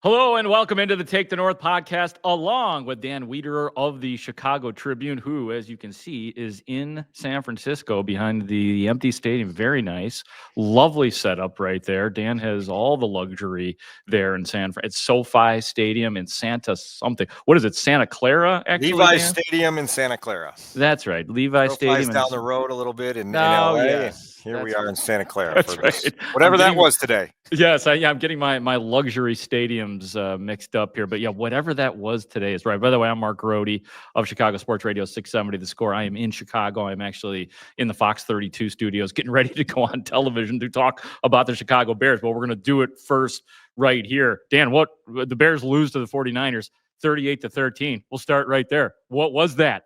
Hello and welcome into the Take the North podcast, along with Dan Wiederer of the Chicago Tribune, who, as you can see, is in San Francisco behind the empty stadium. Very nice, lovely setup right there. Dan has all the luxury there in San Fran. It's SoFi Stadium in Santa something. What is it? Santa Clara, actually. Levi Dan? Stadium in Santa Clara. That's right, Levi Stadium. down the road a little bit in Oh, LA. yes. Here we are in Santa Clara. That's for right. Whatever that was today. Yes, I'm getting my luxury stadiums mixed up here. But yeah, whatever that was today is right. By the way, I'm Mark Grote of Chicago Sports Radio 670 The Score. I am in Chicago. I'm actually in the Fox 32 studios getting ready to go on television to talk about the Chicago Bears. But we're going to do it first right here. Dan, what the Bears lose to the 49ers 38-13. We'll start right there. What was that?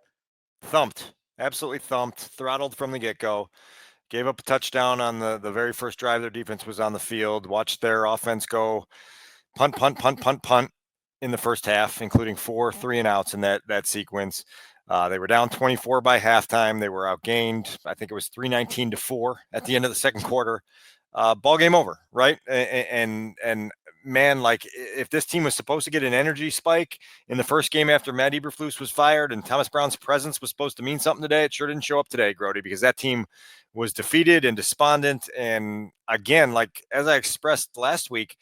Thumped. Absolutely thumped. Throttled from the get-go. Gave up a touchdown on the very first drive. Their defense was on the field. Watched their offense go punt in the first half, including 4 3-and-outs in that sequence. They were down 24 by halftime. They were outgained. I think it was 319-4 at the end of the second quarter. Ball game over, right? And man, like if this team was supposed to get an energy spike in the first game after Matt Eberflus was fired and Thomas Brown's presence was supposed to mean something today, it sure didn't show up today, Grote, because that team was defeated and despondent. And again, like as I expressed last week,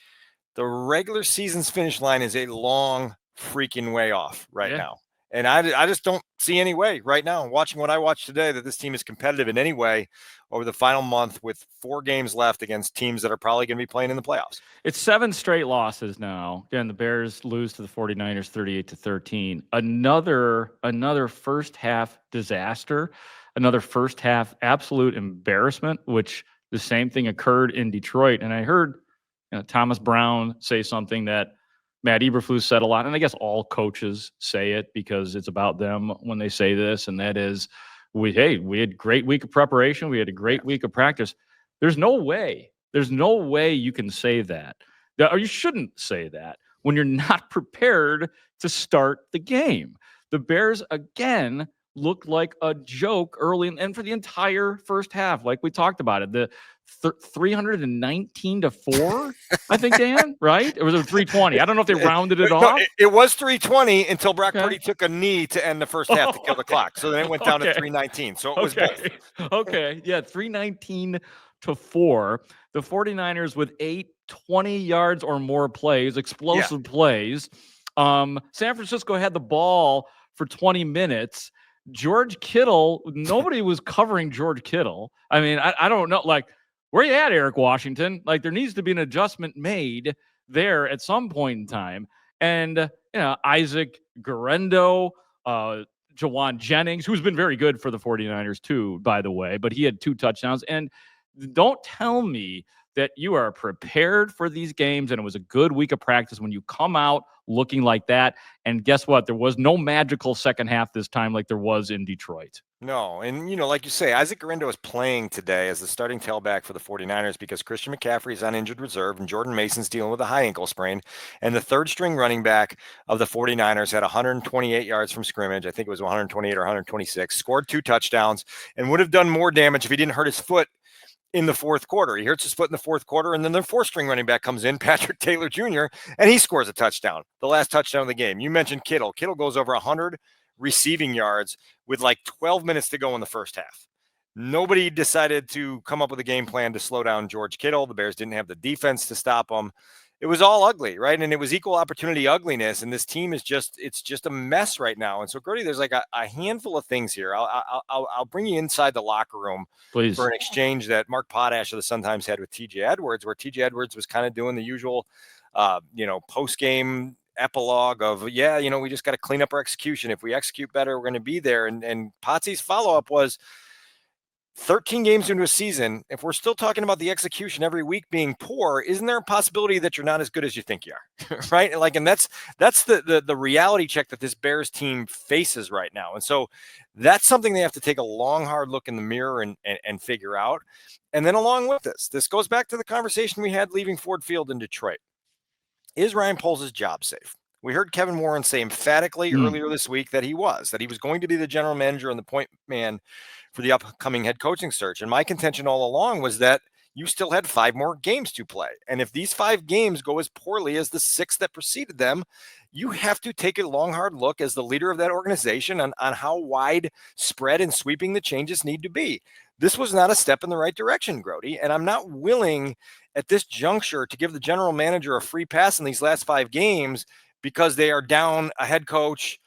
the regular season's finish line is a long freaking way off right now. And I just don't see any way right now, watching what I watched today, that this team is competitive in any way over the final month with 4 games left against teams that are probably going to be playing in the playoffs. It's 7 straight losses now. Again, the Bears lose to the 49ers 38-13. Another first half disaster, another first half absolute embarrassment, which the same thing occurred in Detroit. And I heard Thomas Brown say something that Matt Eberflus said a lot, and I guess all coaches say it because it's about them when they say this, and that is, we had a great week of preparation. We had a great week of practice. There's no way you can say that, or you shouldn't say that when you're not prepared to start the game. The Bears, again, looked like a joke early and for the entire first half, like we talked about it. The 319-4, I think, Dan, right? Or was it 320? I don't know if they rounded it off. It was 320 until Brock Purdy took a knee to end the first half to kill the clock. So then it went down to 319. So it was both. Okay. Yeah, 319-4. The 49ers with 8 20 yards or more plays, explosive plays. San Francisco had the ball for 20 minutes. George Kittle, nobody was covering George Kittle. I mean, I don't know, like, where you at, Eric Washington? Like, there needs to be an adjustment made there at some point in time. And, Isaac Guerendo, Jawan Jennings, who's been very good for the 49ers too, by the way, but he had 2 touchdowns. And don't tell me that you are prepared for these games and it was a good week of practice when you come out looking like that. And guess what? There was no magical second half this time like there was in Detroit. No. And, like you say, Isaac Guerendo is playing today as the starting tailback for the 49ers because Christian McCaffrey is on injured reserve and Jordan Mason's dealing with a high ankle sprain. And the third string running back of the 49ers had 128 yards from scrimmage. I think it was 128 or 126, scored 2 touchdowns, and would have done more damage if he didn't hurt his foot in the fourth quarter. He hurts his foot in the fourth quarter, and then their 4th-string running back comes in, Patrick Taylor Jr., and he scores a touchdown, the last touchdown of the game. You mentioned Kittle. Kittle goes over 100 receiving yards with like 12 minutes to go in the first half. Nobody decided to come up with a game plan to slow down George Kittle. The Bears didn't have the defense to stop him. It was all ugly, right? And it was equal opportunity ugliness. And this team is it's just a mess right now. And so, Grote, there's like a handful of things here. I'll bring you inside the locker room, please, for an exchange that Mark Potash of the Sun-Times had with TJ Edwards, where TJ Edwards was kind of doing the usual, post-game epilogue of, we just got to clean up our execution. If we execute better, we're going to be there. And Potsy's follow-up was, 13 games into a season, if we're still talking about the execution every week being poor, isn't there a possibility that you're not as good as you think you are? Right? Like, and that's the reality check that this Bears team faces right now. And so that's something they have to take a long, hard look in the mirror and figure out. And then along with this goes back to the conversation we had leaving Ford Field in Detroit. Is Ryan Poles' job safe? We heard Kevin Warren say emphatically earlier this week that he was going to be the general manager and the point man for the upcoming head coaching search. And my contention all along was that you still had 5 more games to play. And if these 5 games go as poorly as the 6 that preceded them, you have to take a long, hard look as the leader of that organization on how widespread and sweeping the changes need to be. This was not a step in the right direction, Grote, and I'm not willing at this juncture to give the general manager a free pass in these last 5 games because they are down a head coach,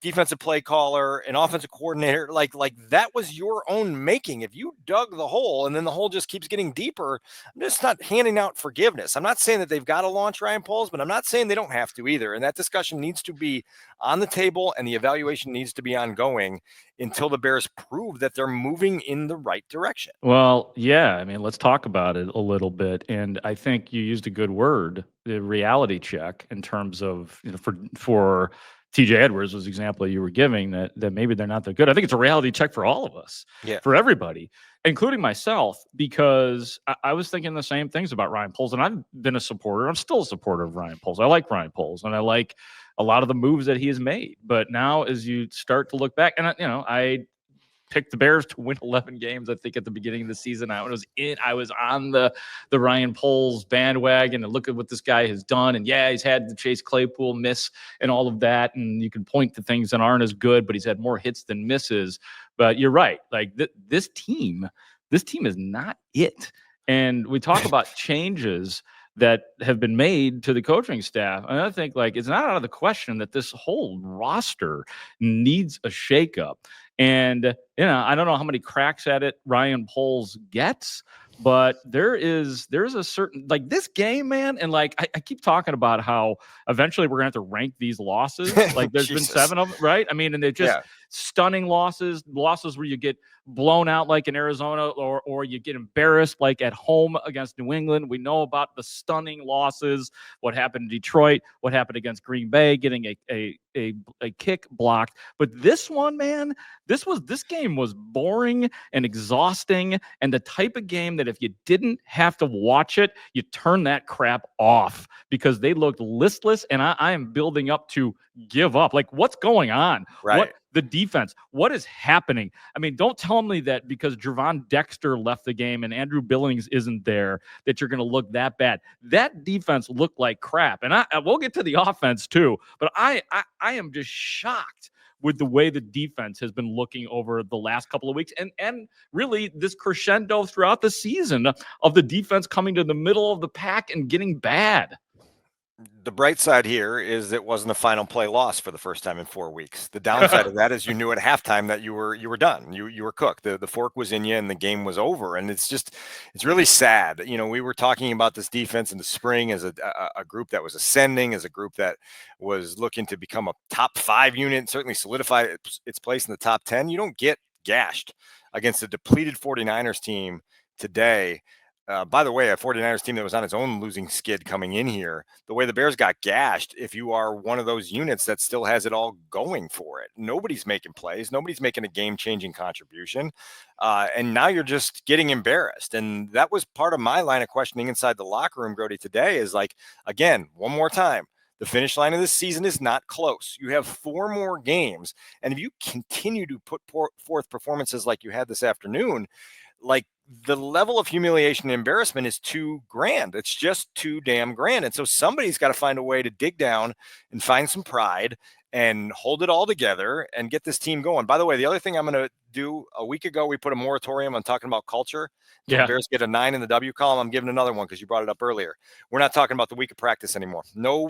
defensive play caller, an offensive coordinator. Like that was your own making. If you dug the hole and then the hole just keeps getting deeper, I'm just not handing out forgiveness. I'm not saying that they've got to launch Ryan Poles, but I'm not saying they don't have to either. And that discussion needs to be on the table and the evaluation needs to be ongoing until the Bears prove that they're moving in the right direction. Well, yeah, I mean, let's talk about it a little bit. And I think you used a good word, the reality check, in terms of, for TJ Edwards was the example you were giving that maybe they're not that good. I think it's a reality check for all of us, for everybody, including myself, because I was thinking the same things about Ryan Poles, and I've been a supporter. I'm still a supporter of Ryan Poles. I like Ryan Poles, and I like a lot of the moves that he has made. But now, as you start to look back, and I picked the Bears to win 11 games. I think at the beginning of the season, I was on the Ryan Poles bandwagon, and look at what this guy has done. And yeah, he's had the Chase Claypool miss and all of that. And you can point to things that aren't as good, but he's had more hits than misses. But you're right. Like this team is not it. And we talk about changes that have been made to the coaching staff. And I think it's not out of the question that this whole roster needs a shakeup. And, I don't know how many cracks at it Ryan Poles gets, but there's a certain, this game, man. And I keep talking about how eventually we're going to have to rank these losses. There's been 7 of them, right? I mean, and they're just stunning losses where you get blown out like in Arizona, or you get embarrassed like at home against New England. We know about the stunning losses, what happened in Detroit, what happened against Green Bay, getting a kick blocked. But this one, man, this game was boring and exhausting, and the type of game that if you didn't have to watch it, you turn that crap off because they looked listless, and I am building up to give up. What's going on? Right. What the defense? What is happening? I mean, don't tell me that because Jervon Dexter left the game and Andrew Billings isn't there that you're going to look that bad. That defense looked like crap, and we'll get to the offense too. But I am just shocked with the way the defense has been looking over the last couple of weeks, and really this crescendo throughout the season of the defense coming to the middle of the pack and getting bad. The bright side here is it wasn't a final play loss for the first time in 4 weeks. The downside of that is you knew at halftime that you were done. You were cooked. The fork was in you and the game was over. And it's really sad. We were talking about this defense in the spring as a group that was ascending, as a group that was looking to become a top 5 unit, and certainly solidify its place in the top 10. You don't get gashed against a depleted 49ers team today. By the way, a 49ers team that was on its own losing skid coming in here, the way the Bears got gashed, if you are one of those units that still has it all going for it, nobody's making plays, nobody's making a game-changing contribution, and now you're just getting embarrassed. And that was part of my line of questioning inside the locker room, Grote, today is again, one more time, the finish line of this season is not close. You have 4 more games, and if you continue to put forth performances like you had this afternoon, the level of humiliation and embarrassment is too grand. It's just too damn grand. And so somebody's got to find a way to dig down and find some pride and hold it all together and get this team going. By the way, the other thing I'm going to do, a week ago, we put a moratorium on talking about culture. The Bears get a 9 in the W column. I'm giving another one because you brought it up earlier. We're not talking about the week of practice anymore. No,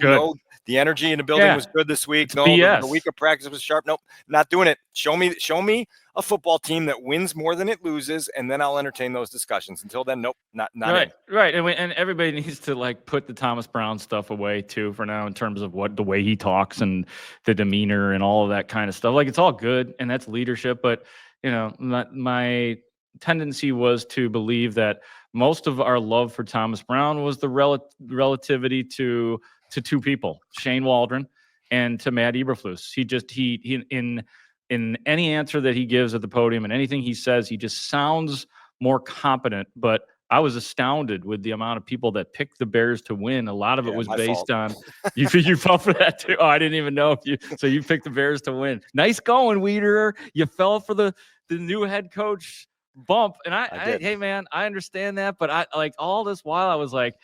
the energy in the building was good this week. The week of practice was sharp. Nope, not doing it. Show me a football team that wins more than it loses, and then I'll entertain those discussions. Until then, nope, not right, in. Right, and everybody needs to put the Thomas Brown stuff away too for now in terms of the way he talks and the demeanor and all of that kind of stuff. It's all good, and that's leadership, but my tendency was to believe that most of our love for Thomas Brown was the relativity to 2 people, Shane Waldron and to Matt Eberflus. He in any answer that he gives at the podium and anything he says, he just sounds more competent. But I was astounded with the amount of people that picked the Bears to win. A lot of it was based on you fell for that too. Oh, I didn't even know so you picked the Bears to win. Nice going, Wiederer. You fell for the new head coach bump. And hey man, I understand that, but I like all this while I was like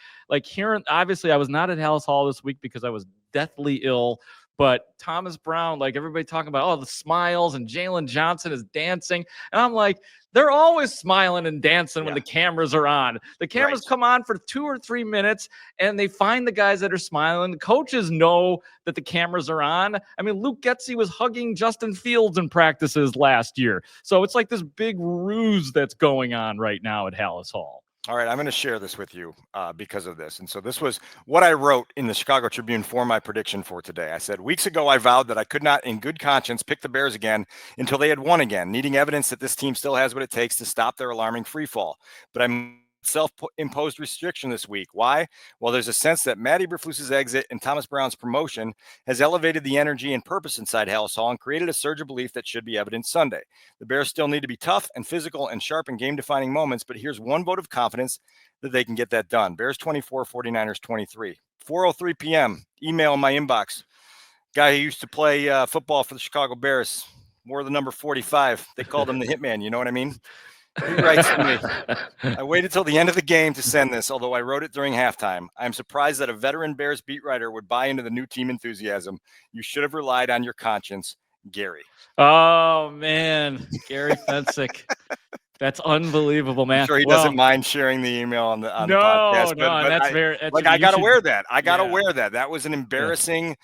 hearing, obviously I was not at Haugh Hall this week because I was deathly ill, but Thomas Brown, like everybody talking about, oh, the smiles, and Jalen Johnson is dancing. And I'm like, they're always smiling and dancing when the cameras are on. The cameras come on for 2 or 3 minutes and they find the guys that are smiling. The coaches know that the cameras are on. I mean, Luke Getsy was hugging Justin Fields in practices last year. So it's like this big ruse that's going on right now at Haugh Hall. All right, I'm going to share this with you because of this. And so this was what I wrote in the Chicago Tribune for my prediction for today. I said, weeks ago, I vowed that I could not in good conscience pick the Bears again until they had won again, needing evidence that this team still has what it takes to stop their alarming free fall. But I'm self-imposed restriction this week. Why? Well, there's a sense that Matt Eberflus's exit and Thomas Brown's promotion has elevated the energy and purpose inside Haugh Hall and created a surge of belief that should be evident Sunday. The Bears still need to be tough and physical and sharp in game-defining moments, but here's one vote of confidence that they can get that done. Bears 24, 49ers 23. 4:03 p.m. Email in my inbox. Guy who used to play football for the Chicago Bears, wore the number 45. They called him the Hitman. You know what I mean? He writes to me, I waited till the end of the game to send this, although I wrote it during halftime. I'm surprised that a veteran Bears beat writer would buy into the new team enthusiasm. You should have relied on your conscience, Gary. Oh, man. Gary Fensick. That's unbelievable, man. I'm sure he doesn't mind sharing the email on the podcast. No, that's very. I got to wear that. I got to wear that. That was an embarrassing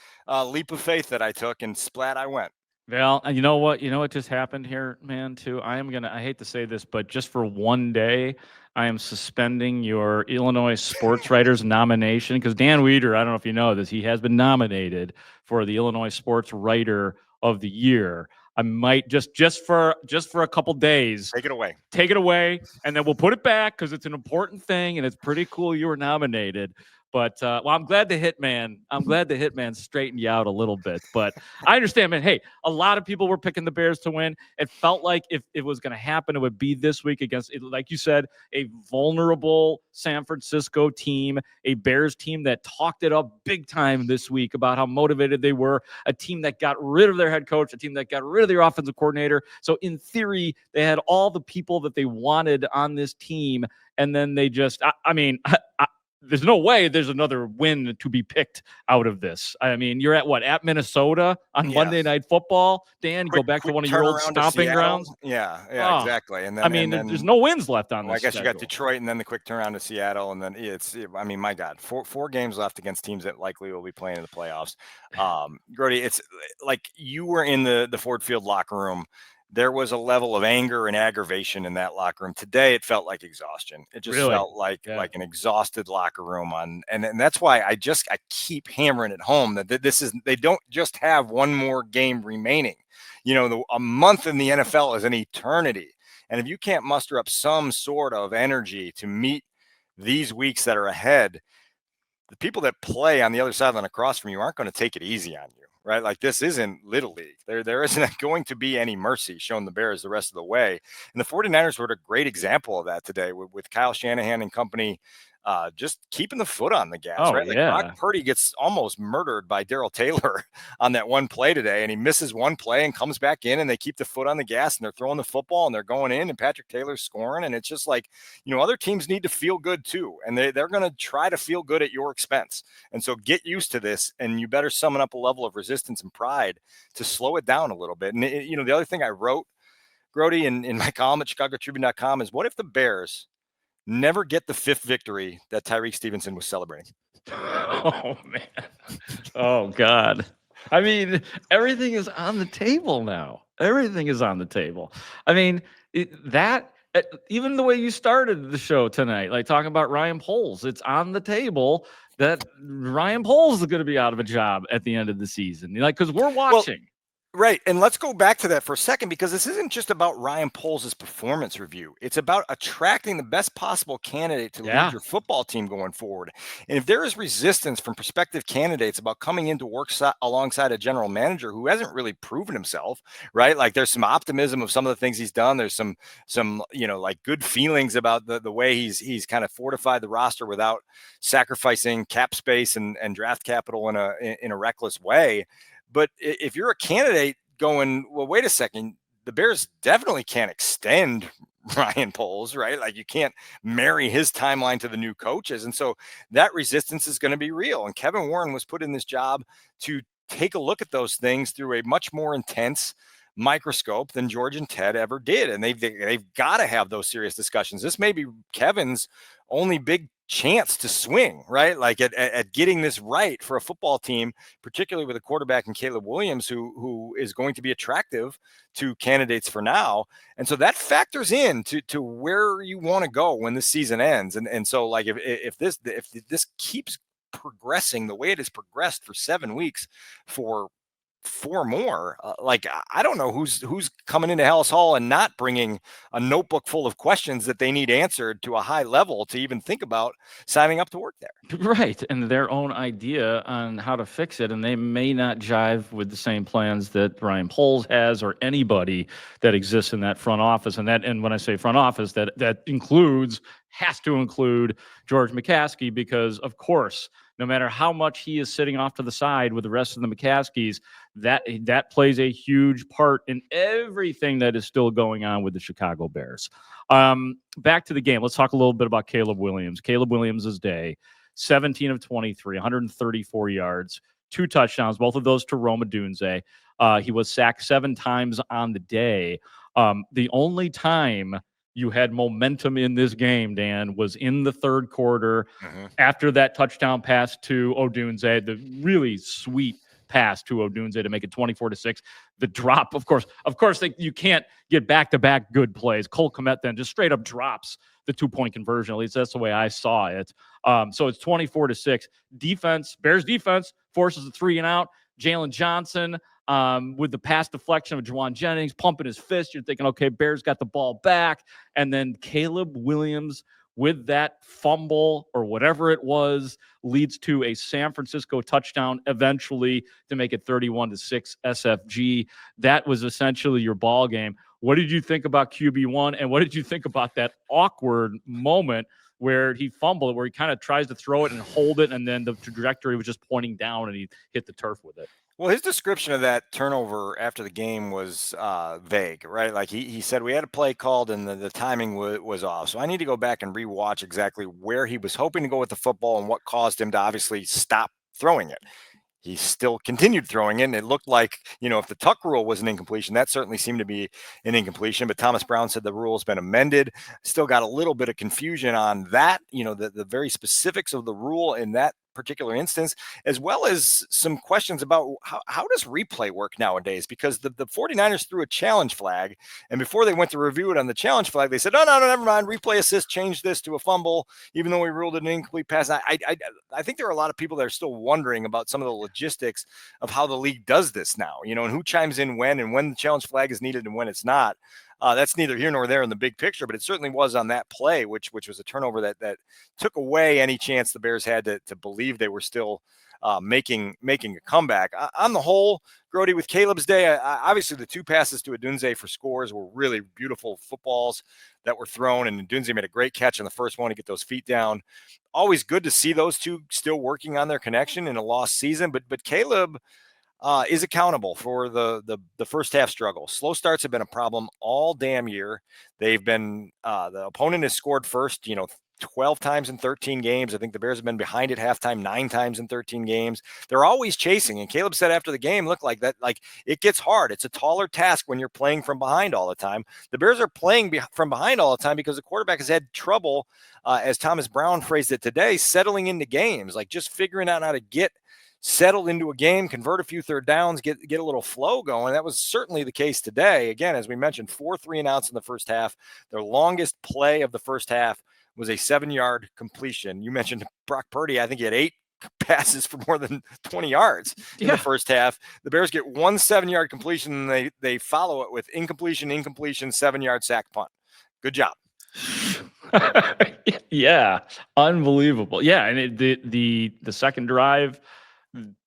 leap of faith that I took, and splat I went. Well, you know what? You know what just happened here, man, too? I hate to say this, but just for one day, I am suspending your Illinois sports writers nomination because Dan Wiederer, I don't know if you know this, he has been nominated for the Illinois Sports Writer of the Year. I might just for a couple days take it away, and then we'll put it back because it's an important thing and it's pretty cool you were nominated. But I'm glad the Hitman straightened you out a little bit. But I understand, man. Hey, a lot of people were picking the Bears to win. It felt like if it was going to happen, it would be this week against, like you said, a vulnerable San Francisco team, a Bears team that talked it up big time this week about how motivated they were, a team that got rid of their head coach, a team that got rid of their offensive coordinator. So in theory, they had all the people that they wanted on this team, and then they just, there's no way there's another win to be picked out of this. I mean, you're at Minnesota on Monday Night Football. Dan, go back to one of your old stomping grounds. Yeah, exactly. And then, there's no wins left on this. I guess schedule. You got Detroit, and then the quick turnaround to Seattle, and then my God, four games left against teams that likely will be playing in the playoffs. Grote, it's like you were in the Ford Field locker room. There was a level of anger and aggravation in that locker room. Today, it felt like exhaustion. It just felt like an exhausted locker room. And that's why I keep hammering it home that they don't just have one more game remaining. A month in the NFL is an eternity. And if you can't muster up some sort of energy to meet these weeks that are ahead, the people that play on the other sideline across from you aren't going to take it easy on you. Right? Like this isn't Little League. There isn't going to be any mercy shown the Bears the rest of the way. And the 49ers were a great example of that today with Kyle Shanahan and company just keeping the foot on the gas. Right? Like Brock Purdy gets almost murdered by Darrell Taylor on that one play today, and he misses one play and comes back in, and they keep the foot on the gas, and they're throwing the football, and they're going in, and Patrick Taylor's scoring. And it's just like, other teams need to feel good too, and they're going to try to feel good at your expense. And so get used to this, and you better summon up a level of resistance and pride to slow it down a little bit. And the other thing I wrote, Grote, in my column at ChicagoTribune.com is, what if the Bears never get the 5th victory that Tyreek Stevenson was celebrating? Oh, man. Oh, God. I mean, everything is on the table now. Everything is on the table. I mean, even the way you started the show tonight, like talking about Ryan Poles, it's on the table that Ryan Poles is going to be out of a job at the end of the season. Because we're watching. Right. And let's go back to that for a second, because this isn't just about Ryan Poles' performance review. It's about attracting the best possible candidate to lead your football team going forward. And if there is resistance from prospective candidates about coming in to work alongside a general manager who hasn't really proven himself, right? Like there's some optimism of some of the things he's done. There's some like good feelings about the way he's kind of fortified the roster without sacrificing cap space and draft capital in a reckless way. But if you're a candidate going, well, wait a second, the Bears definitely can't extend Ryan Poles, right? Like you can't marry his timeline to the new coaches. And so that resistance is going to be real. And Kevin Warren was put in this job to take a look at those things through a much more intense microscope than George and Ted ever did. And they've got to have those serious discussions. This may be Kevin's only big chance to swing, right? Like at getting this right for a football team, particularly with a quarterback in Caleb Williams, who is going to be attractive to candidates for now. And so that factors in to where you want to go when the season ends. And so like if this keeps progressing the way it has progressed for 7 weeks for 4 more, like I don't know who's coming into Hallis Hall and not bringing a notebook full of questions that they need answered to a high level to even think about signing up to work there. Right, and their own idea on how to fix it, and they may not jive with the same plans that Ryan Poles has or anybody that exists in that front office. And when I say front office, that has to include George McCaskey, because of course, no matter how much he is sitting off to the side with the rest of the McCaskies, that plays a huge part in everything that is still going on with the Chicago Bears. Back to the game. Let's talk a little bit about Caleb Williams. Caleb Williams' day, 17 of 23, 134 yards, 2 touchdowns, both of those to Rome Odunze. He was sacked 7 times on the day. The only time you had momentum in this game, Dan, was in the third quarter after that touchdown pass to Odunze, the really sweet pass to Odunze to make it 24-6. The drop, of course, you can't get back-to-back good plays. Cole Kmet then just straight up drops the 2-point conversion. At least that's the way I saw it. So it's 24-6. Bears defense forces a 3 and out. Jalen Johnson with the pass deflection of Juwan Jennings pumping his fist. You're thinking, okay, Bears got the ball back. And then Caleb Williams with that fumble or whatever it was leads to a San Francisco touchdown eventually to make it 31-6 SFG. That was essentially your ball game. What did you think about QB1? And what did you think about that awkward moment where he fumbled it, where he kind of tries to throw it and hold it, and then the trajectory was just pointing down and he hit the turf with it? Well, his description of that turnover after the game was vague, right? Like he said, we had a play called and the timing was off. So I need to go back and rewatch exactly where he was hoping to go with the football and what caused him to obviously stop throwing it. He still continued throwing it, and it looked like, if the tuck rule was an incompletion, that certainly seemed to be an incompletion. But Thomas Brown said the rule has been amended. Still got a little bit of confusion on that, the very specifics of the rule in that particular instance, as well as some questions about how does replay work nowadays, because the 49ers threw a challenge flag, and before they went to review it on the challenge flag, they said, no, never mind, replay assist changed this to a fumble, even though we ruled it an incomplete pass. I think there are a lot of people that are still wondering about some of the logistics of how the league does this now, and who chimes in when, and when the challenge flag is needed and when it's not. That's neither here nor there in the big picture, but it certainly was on that play, which was a turnover that took away any chance the Bears had to believe they were still making a comeback. On the whole, Grote, with Caleb's day, obviously the 2 passes to Odunze for scores were really beautiful footballs that were thrown, and Odunze made a great catch on the first one to get those feet down. Always good to see those two still working on their connection in a lost season, but Caleb is accountable for the first half struggle. Slow starts have been a problem all damn year. They've been the opponent has scored first, 12 times in 13 games. I think the Bears have been behind at halftime 9 times in 13 games. They're always chasing. And Caleb said after the game, look, like that, like it gets hard. It's a taller task when you're playing from behind all the time. The Bears are playing from behind all the time because the quarterback has had trouble, as Thomas Brown phrased it today, settling into games, like just figuring out how to get settled into a game, convert a few third downs, get a little flow going. That was certainly the case today. Again, as we mentioned, 4 3-and-outs in the first half. Their longest play of the first half was a 7-yard completion. You mentioned Brock Purdy. I think he had 8 passes for more than 20 yards in the first half. The Bears get 1 7-yard completion, and they follow it with incompletion, 7-yard sack punt. Good job. Yeah, unbelievable. Yeah, and the second drive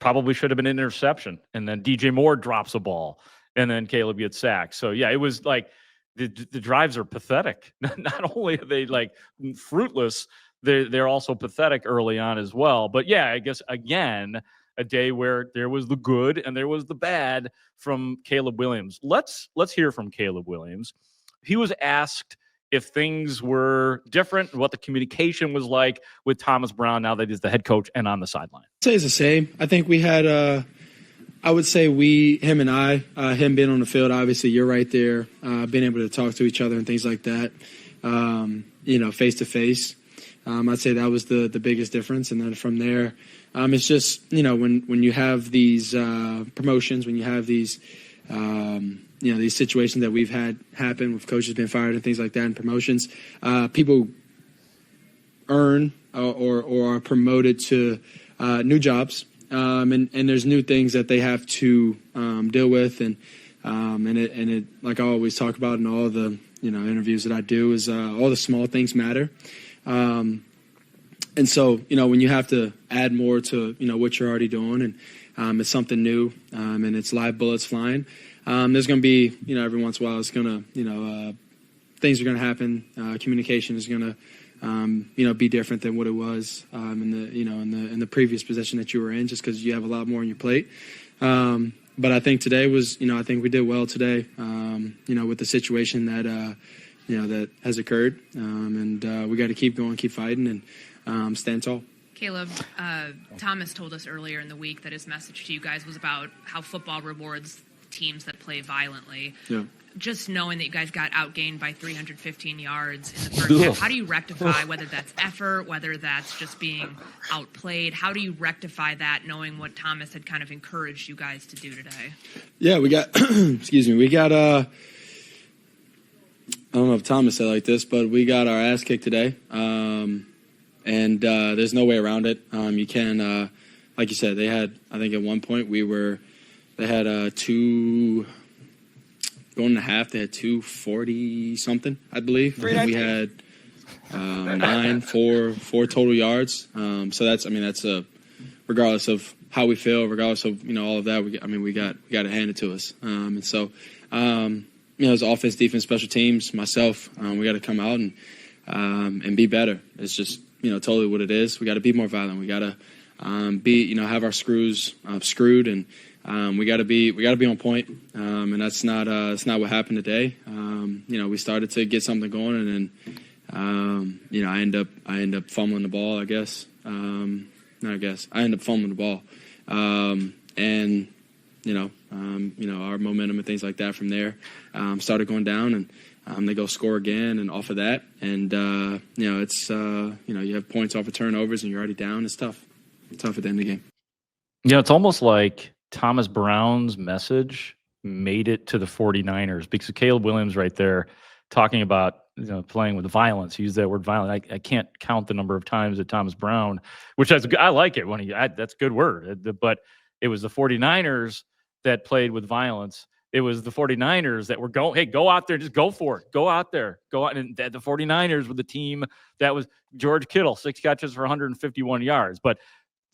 probably should have been an interception, and then DJ Moore drops a ball, and then Caleb gets sacked. So yeah, it was like the drives are pathetic. Not only are they like fruitless, they're also pathetic early on as well. But yeah, I guess again, a day where there was the good and there was the bad from Caleb Williams. Let's hear from Caleb Williams. He was asked if things were different, what the communication was like with Thomas Brown now that he's the head coach and on the sideline. I'd say it's the same. I think we had, I would say him and I, him being on the field, obviously you're right there, being able to talk to each other and things like that, face to face. I'd say that was the biggest difference. And then from there, it's just, when you have these promotions, when you have these, these situations that we've had happen with coaches being fired and things like that and promotions, people earn or are promoted to new jobs. And there's new things that they have to deal with. And it, like I always talk about in all the, interviews that I do, is all the small things matter. And so, when you have to add more to, what you're already doing and it's something new and it's live bullets flying, there's going to be, every once in a while it's going to, things are going to happen. Communication is going to, be different than what it was in the previous position that you were in, just because you have a lot more on your plate. But I think today was, I think we did well today, with the situation that, that has occurred. And we got to keep going, keep fighting, and stand tall. Caleb, Thomas told us earlier in the week that his message to you guys was about how football rewards teams that play violently. Yeah. Just knowing that you guys got outgained by 315 yards in the first half, how do you rectify, whether that's effort, whether that's just being outplayed, how do you rectify that, knowing what Thomas had kind of encouraged you guys to do today? Yeah, we got, we got, I don't know if Thomas said like this, but we got our ass kicked today. And there's no way around it. You can, like you said, they had, I think at one point they had going to half, they had 240 something, I believe. And we had 4 total yards. So that's regardless of how we feel, regardless of all of that. We got it handed to us. And so as offense, defense, special teams, myself, we got to come out and be better. It's just totally what it is. We got to be more violent. We got to be have our screws screwed, and we got to be on point. And that's not what happened today. We started to get something going, and then I end up fumbling the ball. I end up fumbling the ball, and our momentum and things like that from there started going down, and they go score again, and off of that, and it's you have points off of turnovers, and you're already down. It's tough at the end of the game. It's almost like Thomas Brown's message made it to the 49ers, because Caleb Williams right there talking about playing with violence. He used that word violent. I can't count the number of times that Thomas Brown, which I like it when that's a good word, but it was the 49ers that played with violence. It was the 49ers that were go out there, just go for it. Go out there. Go out. And the 49ers were the team that was George Kittle, 6 catches for 151 yards. But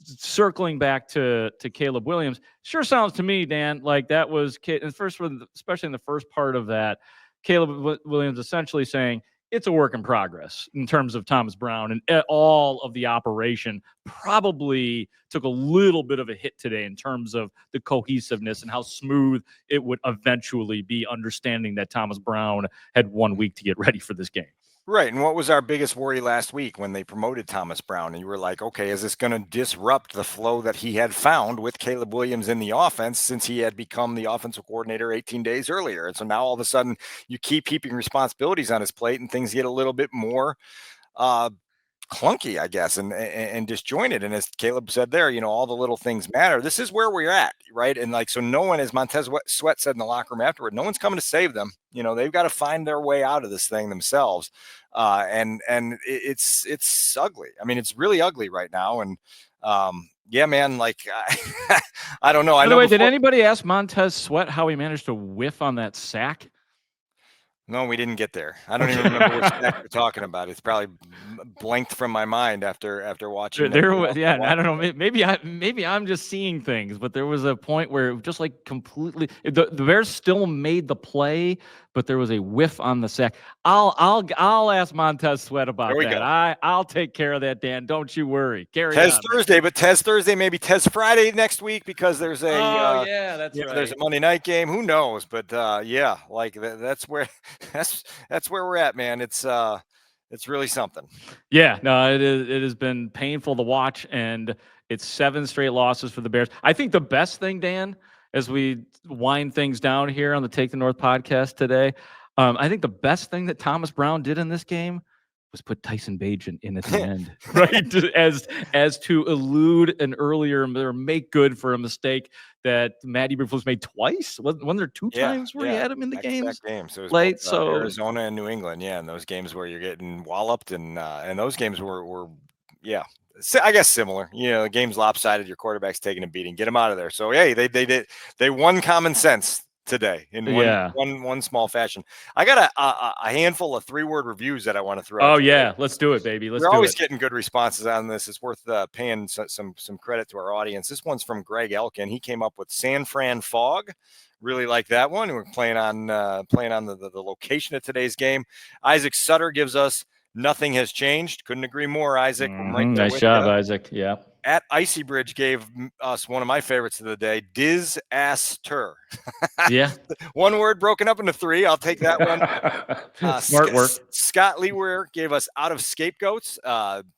circling back to Caleb Williams, sure sounds to me, Dan, like that was especially in the first part of that, Caleb Williams essentially saying it's a work in progress in terms of Thomas Brown, and all of the operation probably took a little bit of a hit today in terms of the cohesiveness and how smooth it would eventually be, understanding that Thomas Brown had 1 week to get ready for this game. Right. And what was our biggest worry last week when they promoted Thomas Brown? And you were like, okay, is this going to disrupt the flow that he had found with Caleb Williams in the offense since he had become the offensive coordinator 18 days earlier? And so now all of a sudden you keep heaping responsibilities on his plate and things get a little bit more clunky, I guess, and disjointed. And as Caleb said there, all the little things matter. This is where we're at, right? And so no one, as Montez Sweat said in the locker room afterward, no one's coming to save them. They've got to find their way out of this thing themselves. And it's ugly. It's really ugly right now. And yeah, man, I don't know. By the way, did anybody ask Montez Sweat how he managed to whiff on that sack? No, we didn't get there. I don't even remember which sack we're talking about. It's probably blanked from my mind after watching. There was, yeah, I don't know. Maybe I'm just seeing things, but there was a point where it just completely. The Bears still made the play, but there was a whiff on the sack. I'll ask Montez Sweat about that. I'll take care of that, Dan. Don't you worry. Tez Thursday, but Tez Thursday, maybe Tez Friday next week, because there's a that's right. There's a Monday night game. Who knows? But yeah, that's where that's where we're at, man. It's really something. Yeah, no, it has been painful to watch, and it's 7 straight losses for the Bears. I think the best thing, Dan, as we wind things down here on the Take the North podcast today, I think the best thing that Thomas Brown did in this game was put Tyson Bagent in at the end, right? As to elude an earlier or make good for a mistake that Matt Eberflus made twice. Wasn't there 2 times where he had him in the games? Games. It was late, both, so Arizona and New England, and those games where you're getting walloped, and those games were I guess similar. The game's lopsided. Your quarterback's taking a beating. Get him out of there. So hey, they won common sense today in one small fashion. I got a handful of 3-word reviews that I want to throw out. Oh yeah, let's do it, baby. We're always getting good responses on this. It's worth paying some credit to our audience. This one's from Greg Elkin. He came up with San Fran Fog. Really like that one. We're playing on the location of today's game. Isaac Sutter gives us nothing has changed. Couldn't agree more, Isaac. Nice job, Isaac. Yeah. At Icy Bridge gave us one of my favorites of the day, disastrous. Yeah. One word broken up into 3. I'll take that one. Smart work. Scott Lewear gave us out of scapegoats.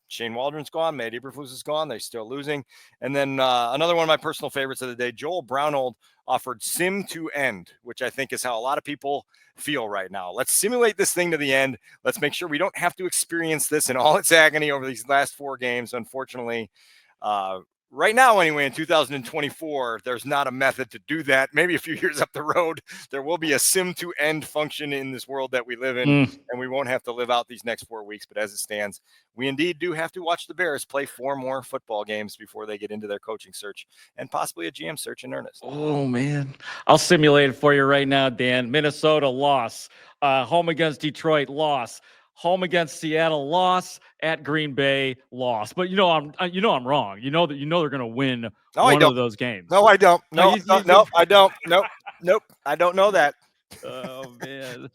Shane Waldron's gone. Matt Eberflus is gone. They're still losing. And then another one of my personal favorites of the day, Joel Brownold offered sim to end, which I think is how a lot of people feel right now. Let's simulate this thing to the end. Let's make sure we don't have to experience this in all its agony over these last 4 games. Unfortunately, right now, anyway, in 2024, there's not a method to do that. Maybe a few years up the road, there will be a sim to end function in this world that we live in, and we won't have to live out these next 4 weeks. But as it stands, we indeed do have to watch the Bears play 4 more football games before they get into their coaching search and possibly a GM search in earnest. Oh, man. I'll simulate it for you right now, Dan. Minnesota loss. Home against Detroit loss. Home against Seattle loss, at Green Bay loss. But I'm wrong. You know they're going to win one of those games. No, I don't. No, I don't. Nope. I don't know that. Oh man.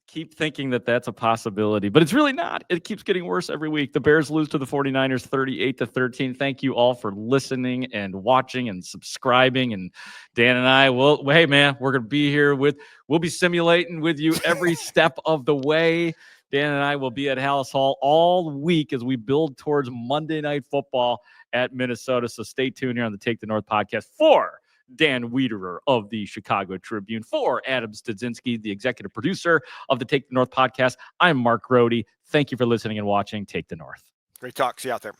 Keep thinking that that's a possibility, but it's really not. It keeps getting worse every week. The Bears lose to the 49ers 38-13. Thank you all for listening and watching and subscribing. And Dan and I hey man, we're going to be here we'll be simulating with you every step of the way. Dan and I will be at Haugh Hall all week as we build towards Monday Night Football at Minnesota. So stay tuned here on the Take the North podcast for Dan Wiederer of the Chicago Tribune, for Adam Studzinski, the executive producer of the Take the North podcast. I'm Mark Grote. Thank you for listening and watching Take the North. Great talk. See you out there.